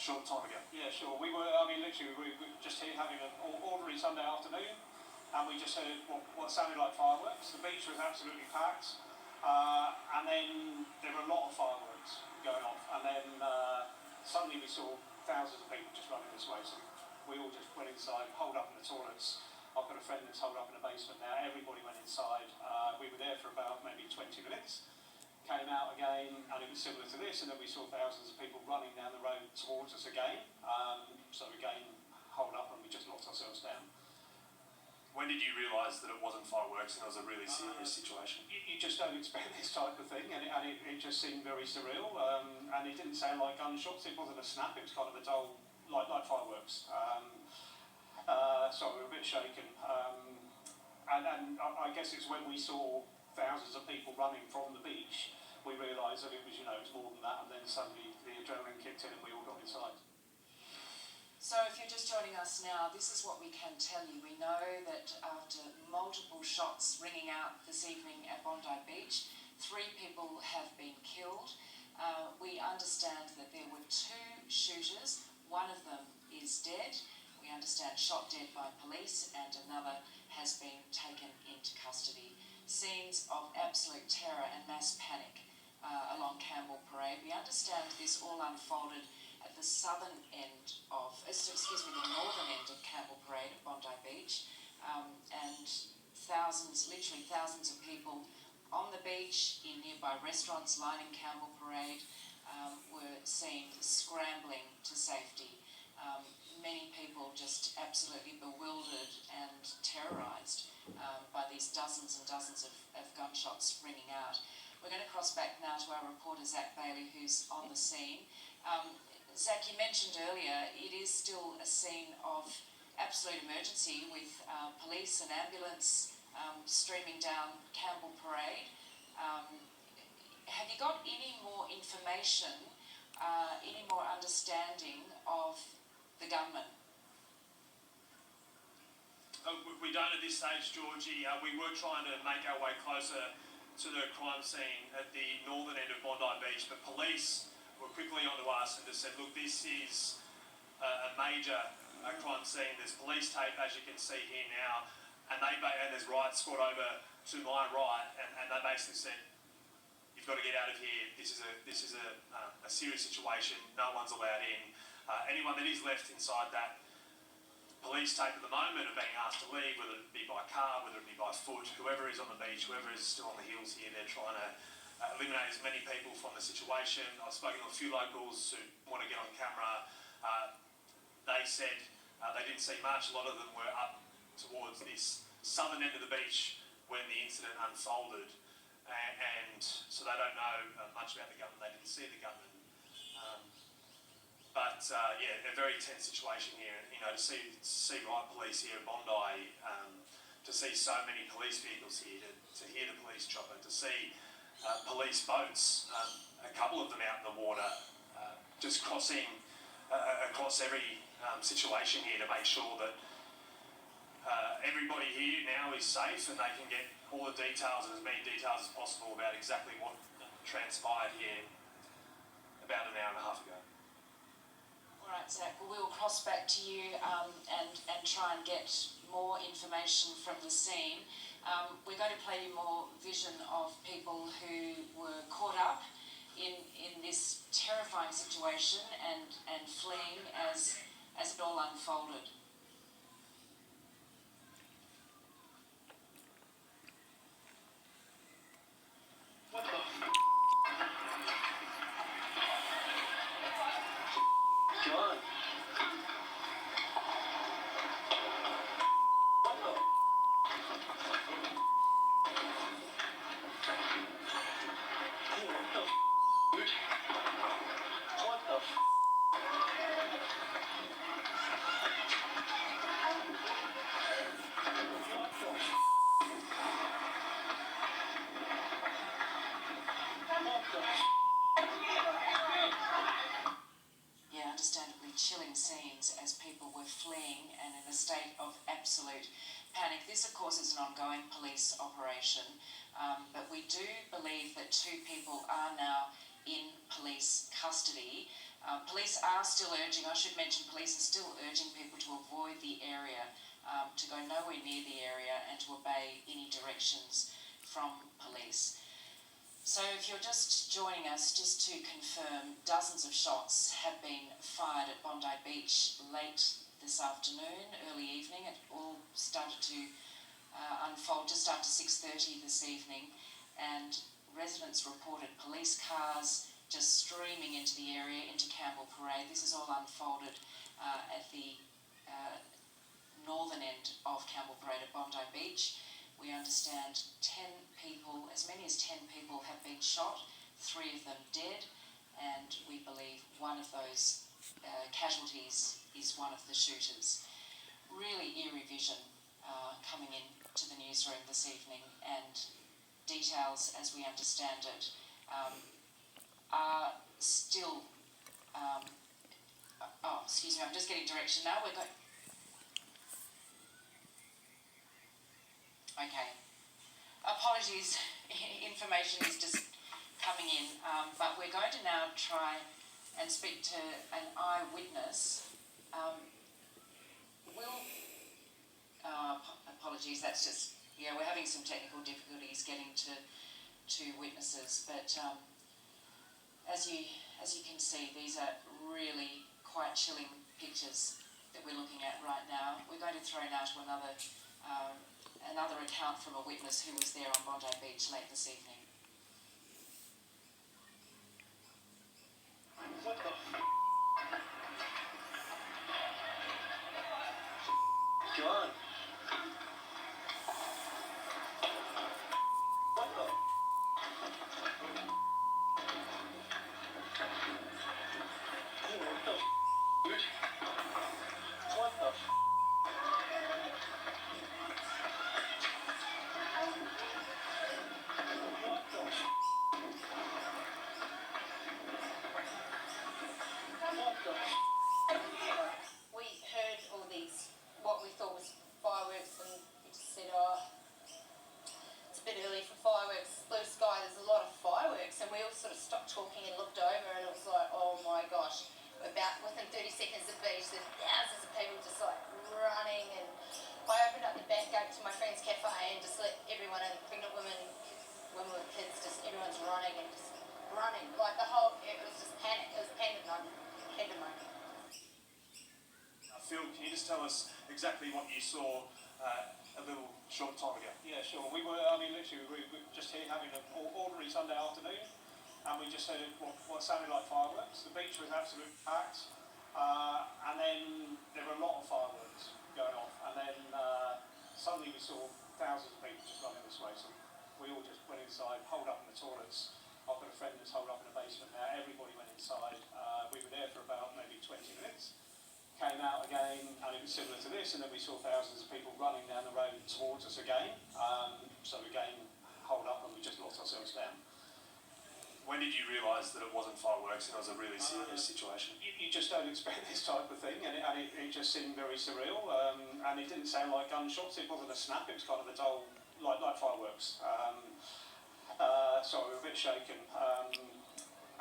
short time ago? Yeah, sure. We were, I mean, literally, we were just here having an ordinary Sunday afternoon, and we just heard what sounded like fireworks. The beach was absolutely packed, and then there were a lot of fireworks going off, and then suddenly we saw thousands of people just running this way, so we all just went inside, holed up in the toilets. I've got a friend that's holed up in the basement now. Everybody went inside. We were there for about maybe 20 minutes. Came out again, and it was similar to this, and then we saw thousands of people running down the road towards us again. So again, holed up, and we just locked ourselves down. When did you realise that it wasn't fireworks and it was a really serious situation? You just don't expect this type of thing, and it just seemed very surreal. And it didn't sound like gunshots. It wasn't a snap. It was kind of a dull, like fireworks. So we were a bit shaken. And I guess it's when we saw thousands of people running from the beach, we realised that it was, it was more than that, and then suddenly the adrenaline kicked in and we all got inside. So if you're just joining us now, this is what we can tell you. We know that after multiple shots ringing out this evening at Bondi Beach, 3 people have been killed. We understand that there were 2 shooters. One of them is dead. We understand shot dead by police, and another has been taken into custody. Scenes of absolute terror and mass panic along Campbell Parade. We understand this all unfolded at the southern end of, the northern end of Campbell Parade at Bondi Beach, and literally thousands of people on the beach in nearby restaurants lining Campbell Parade were seen scrambling to safety. Many people just absolutely bewildered and terrorised by these dozens and dozens of gunshots ringing out. We're going to cross back now to our reporter Zach Bailey, who's on the scene. Zach, you mentioned earlier it is still a scene of absolute emergency with police and ambulance streaming down Campbell Parade. Have you got any more information, any more understanding of the gunman? We don't at this stage, Georgie. We were trying to make our way closer to the crime scene at the northern end of Bondi Beach, but police were quickly onto us and just said, look, this is a major crime scene. There's police tape, as you can see here now, and there's riot squad over to my right, and they basically said, you've got to get out of here. This is a serious situation. No one's allowed in. Anyone that is left inside that police tape at the moment are being asked to leave, whether it be by car, whether it be by foot. Whoever is on the beach, whoever is still on the hills here, they're trying to eliminate as many people from the situation. I've spoken to a few locals who want to get on camera. They said they didn't see much. A lot of them were up towards this southern end of the beach when the incident unfolded, and so they don't know much about the gunman. They didn't see the gunman. But a very tense situation here. To see riot police here at Bondi, to see so many police vehicles here, to hear the police chopper, to see police boats, a couple of them out in the water, just crossing across every situation here to make sure that everybody here now is safe and they can get all the details and as many details as possible about exactly what transpired here about an hour and a half ago. All right, Zach, well, we'll cross back to you and try and get more information from the scene. We're going to play you more vision of people who were caught up in this terrifying situation and fleeing as it all unfolded. What the John? What the Yeah, understandably chilling scenes as people were fleeing and in a state of absolute panic. This, of course, is an ongoing police operation, but we do believe that 2 people are now in police custody. Police are still urging, I should mention, police are still urging people to avoid the area, to go nowhere near the area and to obey any directions from police. So if you're just joining us, just to confirm, dozens of shots have been fired at Bondi Beach late this afternoon, early evening. It all started to unfold just after 6:30 this evening, and residents reported police cars just streaming into the area, into Campbell Parade. This is all unfolded at the northern end of Campbell Parade at Bondi Beach. We understand 10 people, as many as 10 people have been shot, 3 of them dead, and we believe one of those casualties is one of the shooters. Really eerie vision coming in to the newsroom this evening, and details, as we understand it, are still... excuse me, I'm just getting direction now. We're going... Okay. Apologies, information is just coming in, but we're going to now try and speak to an eyewitness. Apologies, that's just, we're having some technical difficulties getting to witnesses, but as you can see, these are really quite chilling pictures that we're looking at right now. We're going to throw now to another account from a witness who was there on Bondi Beach late this evening. What the John? What the Hey, what the dude? What the We heard all these, what we thought was fireworks, and we just said, oh, it's a bit early for fireworks, blue sky, there's a lot of fireworks, and we all sort of stopped talking and looked over, and it was like, oh my gosh, about within 30 seconds of the beach, there's thousands of people just like running, and I opened up the back gate to my friend's cafe and just let everyone in, pregnant women, women with kids, just everyone's running and just running, like the whole, it was just panic, it was pandemonium. Phil, can you just tell us exactly what you saw a little short time ago? Yeah, sure. We were just here having an ordinary Sunday afternoon, and we just heard what sounded like fireworks. The beach was absolutely packed, and then there were a lot of fireworks going off, and then suddenly we saw thousands of people just running this way. So we all just went inside, holed up in the toilets. I've got a friend that's holed up in the basement now. Everybody went inside. We were there for about maybe 20 minutes. Came out again, and it was similar to this, and then we saw thousands of people running down the road towards us again. So again, holed up, and we just lost ourselves down. When did you realise that it wasn't fireworks and it was a really serious situation? You just don't expect this type of thing, and it just seemed very surreal, and it didn't sound like gunshots. It wasn't a snap, it was kind of a dull, like fireworks. So we were a bit shaken.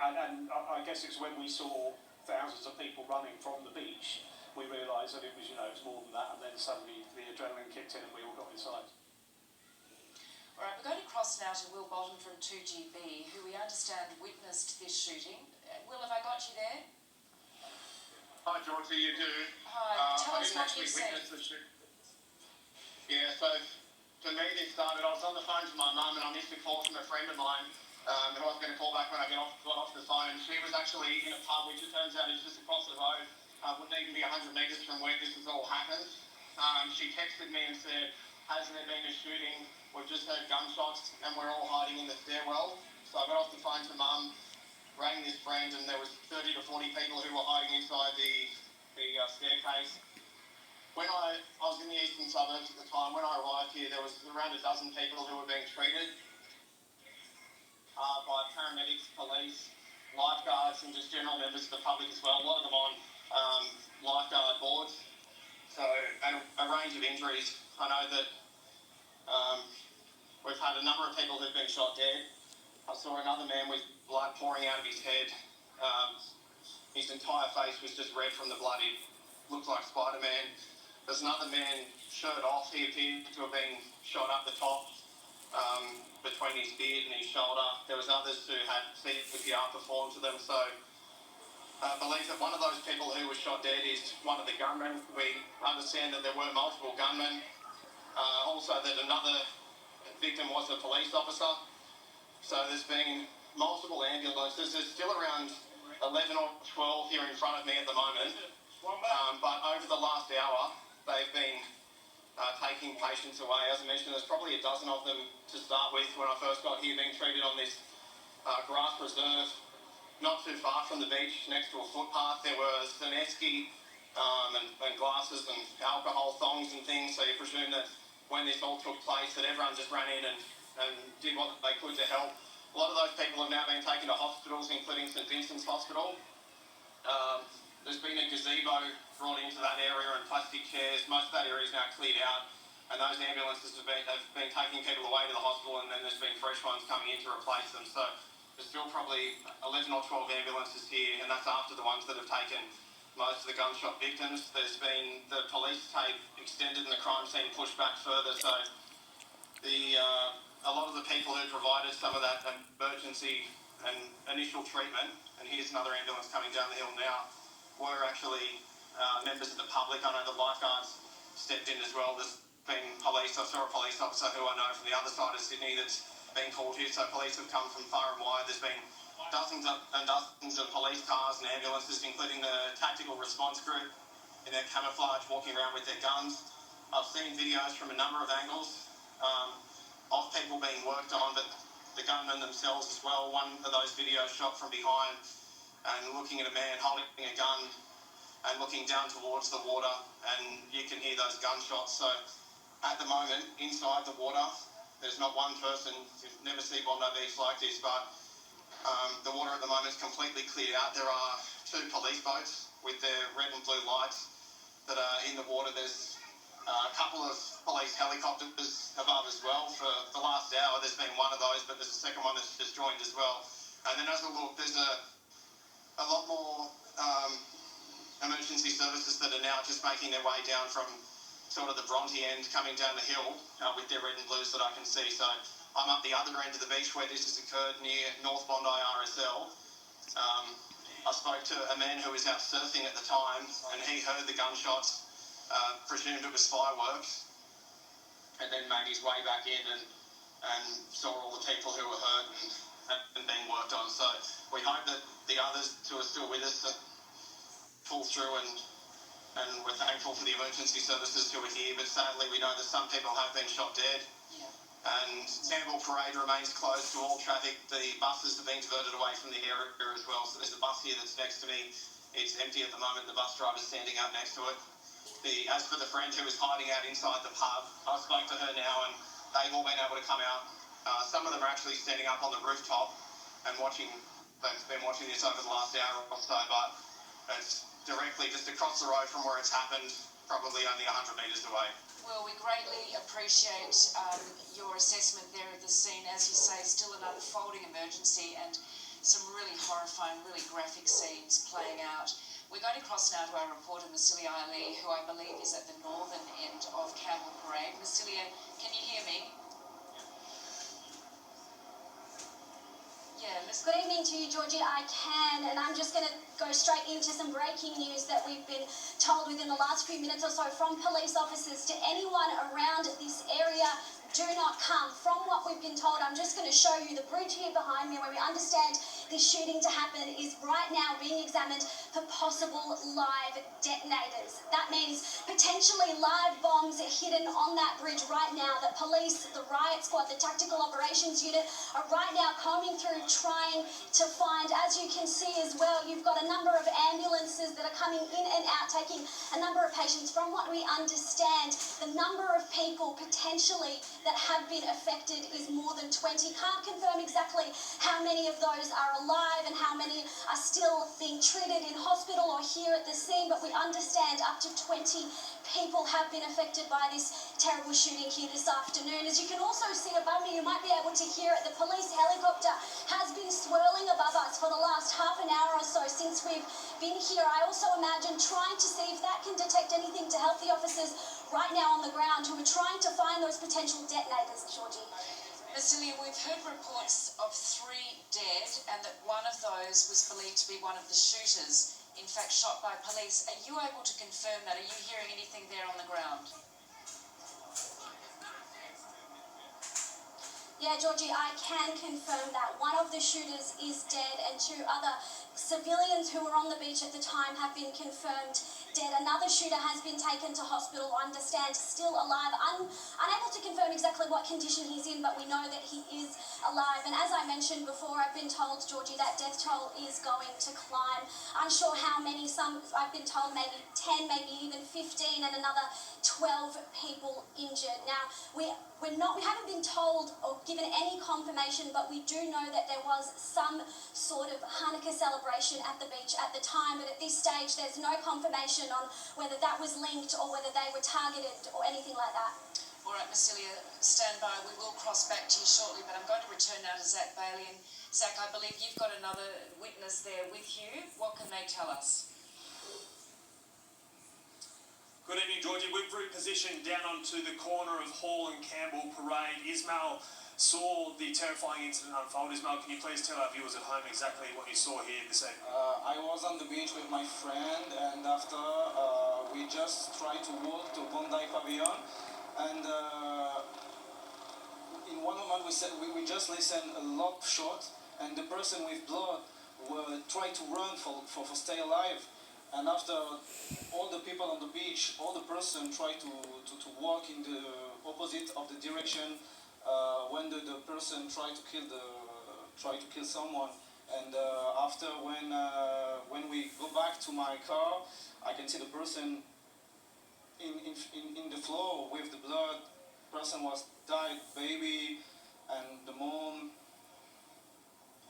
And I guess it's when we saw thousands of people running from the beach, we realised that it was, it was more than that, and then suddenly the adrenaline kicked in and we all got inside. All right, we're going to cross now to Will Bolton from 2GB, who we understand witnessed this shooting. Will, have I got you there? Hi, Georgie, you do. Hi, tell us what actually you've seen. witness the shoot. Yeah, so for me this started, I was on the phone to my mum and I missed a call from a friend of mine who I was going to call back when I got off the phone. She was actually in a pub, which it turns out is just across the road, wouldn't even be 100 metres from where this has all happened. She texted me and said, hasn't there been a shooting? We've just heard gunshots and we're all hiding in the stairwell. So I got off the phone to mum, rang this friend, and there was 30 to 40 people who were hiding inside the staircase. When I was in the eastern suburbs at the time, when I arrived here, there was around a dozen people who were being treated by paramedics, police, lifeguards, and just general members of the public as well. A lot of them on lifeguard boards. So, and a range of injuries. I know that we've had a number of people who've been shot dead. I saw another man with blood pouring out of his head His entire face was just red from the blood. He looked like Spider-Man. There's another man, shirt off. He appeared to have been shot up the top between his beard and his shoulder. There was others who had CPR performed to them. So I believe that one of those people who was shot dead is one of the gunmen. We understand that there were multiple gunmen. Also that another victim was a police officer. So there's been multiple ambulances. There's still around 11 or 12 here in front of me at the moment. But over the last hour, they've been taking patients away. As I mentioned, there's probably a dozen of them to start with when I first got here, being treated on this grass reserve not too far from the beach next to a footpath. There were some esky and glasses and alcohol thongs and things, so you presume that when this all took place that everyone just ran in and did what they could to help. A lot of those people have now been taken to hospitals, including St Vincent's Hospital. There's been a gazebo brought into that area and plastic chairs. Most of that area is now cleared out, and those ambulances have been taking people away to the hospital, and then there's been fresh ones coming in to replace them. So there's still probably 11 or 12 ambulances here, and that's after the ones that have taken most of the gunshot victims. There's been the police tape extended and the crime scene pushed back further. So a lot of the people who provided some of that emergency and initial treatment, and here's another ambulance coming down the hill now, were actually members of the public. I know the lifeguards stepped in as well. There's been police. I saw a police officer who I know from the other side of Sydney that's been called here. So police have come from far and wide. There's been dozens and dozens of police cars and ambulances, including the tactical response group in their camouflage, walking around with their guns. I've seen videos from a number of angles of people being worked on, but the gunmen themselves as well. One of those videos shot from behind and looking at a man holding a gun and looking down towards the water, and you can hear those gunshots. So at the moment, inside the water, there's not one person. You never see Bondi Beach like this, but the water at the moment is completely cleared out. There are 2 police boats with their red and blue lights that are in the water. There's a couple of police helicopters above as well. For the last hour, there's been one of those, but there's a second one that's just joined as well. And then as I look, there's a lot more emergency services that are now just making their way down from sort of the Bronte end, coming down the hill with their red and blues that I can see. So I'm up the other end of the beach where this has occurred, near North Bondi RSL. I spoke to a man who was out surfing at the time, and he heard the gunshots, presumed it was fireworks, and then made his way back in and saw all the people who were hurt and being worked on. So we hope that the others who are still with us pull through, and we're thankful for the emergency services who are here, but sadly we know that some people have been shot dead. Yeah. And Campbell Parade remains closed to all traffic. The buses have been diverted away from the area as well. So there's a bus here that's next to me. It's empty at the moment. The bus driver's standing out next to it. As for the friend who was hiding out inside the pub, I spoke to her now, and they've all been able to come out. Some of them are actually standing up on the rooftop and watching. They've been watching this over the last hour or so, but it's directly just across the road from where it's happened, probably only 100 metres away. Well, we greatly appreciate your assessment there of the scene. As you say, still an unfolding emergency and some really horrifying, really graphic scenes playing out. We're going to cross now to our reporter, Massilia Ali, who I believe is at the northern end of Campbell Parade. Massilia, can you hear me? Yeah, Good evening to you, Georgie. I can, and I'm just going to go straight into some breaking news that we've been told within the last few minutes or so from police officers to anyone around this area. Do not come. From what we've been told, I'm just going to show you the bridge here behind me where we understand this shooting to happen is right now being examined for possible live detonators. That means potentially live bombs hidden on that bridge right now that police, the riot squad, the tactical operations unit are right now combing through trying to find. As you can see as well, you've got a number of ambulances that are coming in and out taking a number of patients. From what we understand, the number of people potentially that have been affected is more than 20. Can't confirm exactly how many of those are alive and how many are still being treated in hospital or here at the scene, but we understand up to 20 people have been affected by this terrible shooting here this afternoon. As you can also see above me, you might be able to hear it, the police helicopter has been swirling above us for the last half an hour or so since we've been here. I also imagine trying to see if that can detect anything to help the officers right now on the ground who are trying to find those potential detonators, Georgie. Celia, we've heard reports of 3 dead and that one of those was believed to be one of the shooters, in fact shot by police. Are you able to confirm that? Are you hearing anything there on the ground? Yeah, Georgie, I can confirm that one of the shooters is dead and 2 other civilians who were on the beach at the time have been confirmed dead. Another shooter has been taken to hospital, I understand, still alive. Unable to confirm exactly what condition he's in, but we know that he is alive. And as I mentioned before, I've been told, Georgie, that death toll is going to climb. Unsure how many, I've been told maybe 10, maybe even 15, and another 12 people injured. Now, we haven't been told or given any confirmation, but we do know that there was some sort of Hanukkah celebration at the beach at the time, but at this stage there's no confirmation on whether that was linked or whether they were targeted or anything like that. All right, Celia, stand by. We will cross back to you shortly, but I'm going to return now to Zach Bailey. And Zach, I believe you've got another witness there with you. What can they tell us? Good evening, Georgie. We've repositioned down onto the corner of Hall and Campbell Parade. Ismail saw the terrifying incident unfold. Ismail, can you please tell our viewers at home exactly what you saw here this evening? I was on the beach with my friend, and after we just tried to walk to Bondi Pavilion, and in one moment we just listened a lot shot, and the person with blood tried to run for stay alive. And after all the people on the beach, all the person tried to walk in the opposite of the direction when the person tried to kill someone. And after when we go back to my car, I can see the person in the floor with the blood. Person was died, baby, and the mom.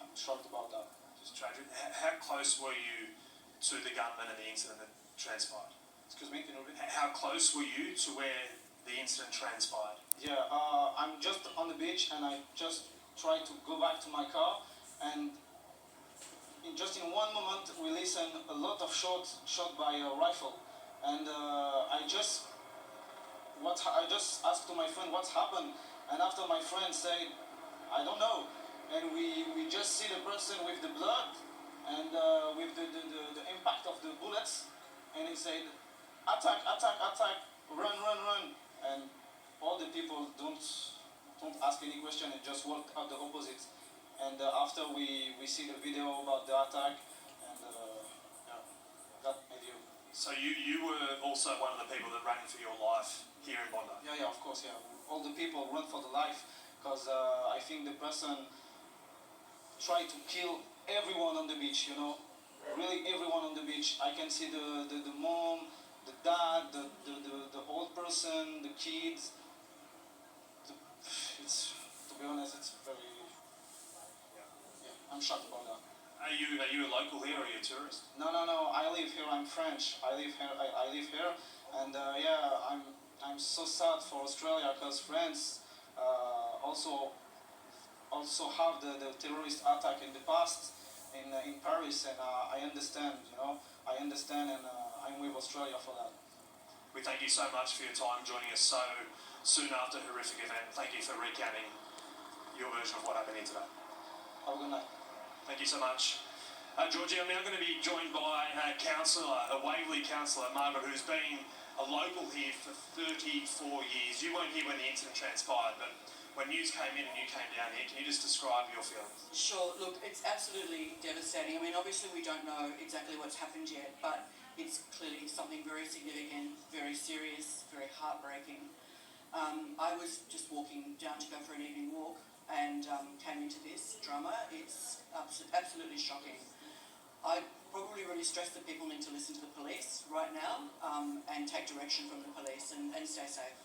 I'm shocked about that. Just tragic. How close were you to the gunman and the incident that transpired? Excuse me, can you repeat? How close were you to where the incident transpired? Yeah, I'm just on the beach and I just tried to go back to my car, and in one moment we listened a lot of shots shot by a rifle, and I just asked to my friend what's happened, and after my friend said, I don't know, and we just see the person with the blood and with the impact of the bullets, and he said, attack, attack, attack, run, run, run, and all the people don't ask any question and just walk at the opposite. And after we see the video about the attack, and yeah, that video. So you were also one of the people that ran for your life here in Bondi? Yeah, of course, yeah. All the people run for the life, because I think the person tried to kill everyone on the beach, you know, really everyone on the beach. I can see the mom, the dad, the old person, the kids. It's, to be honest, it's very, yeah, I'm shocked about that. Are you a local here or are you a tourist? No, I live here, I'm French. I live here, and yeah, I'm so sad for Australia, because France also have the terrorist attack in the past in Paris, and I understand, you know, and I'm with Australia for that. We thank you so much for your time joining us so soon after a horrific event. Thank you for recounting your version of what happened here today. Have a good night. Thank you so much. Georgie, I'm now going to be joined by a Waverley councillor, Margaret, who's been a local here for 34 years. You weren't here when the incident transpired, but when news came in and you came down here, can you just describe your feelings? Sure. Look, it's absolutely devastating. I mean, obviously we don't know exactly what's happened yet, but it's clearly something very significant, very serious, very heartbreaking. I was just walking down to go for an evening walk and came into this drama. It's absolutely shocking. I probably really stress that people need to listen to the police right now and take direction from the police and stay safe.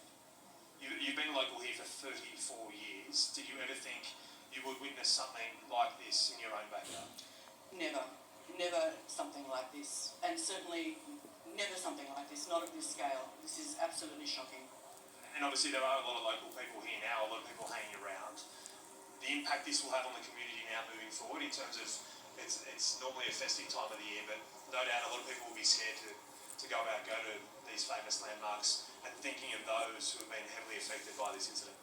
You've been local here for 34 years. Did you ever think you would witness something like this in your own backyard? Never something like this, and certainly never something like this, not at this scale. This is absolutely shocking. And obviously there are a lot of local people here now, a lot of people hanging around. The impact this will have on the community now moving forward in terms of it's normally a festive time of the year, but no doubt a lot of people will be scared to go to these famous landmarks and thinking of those who have been heavily affected by this incident.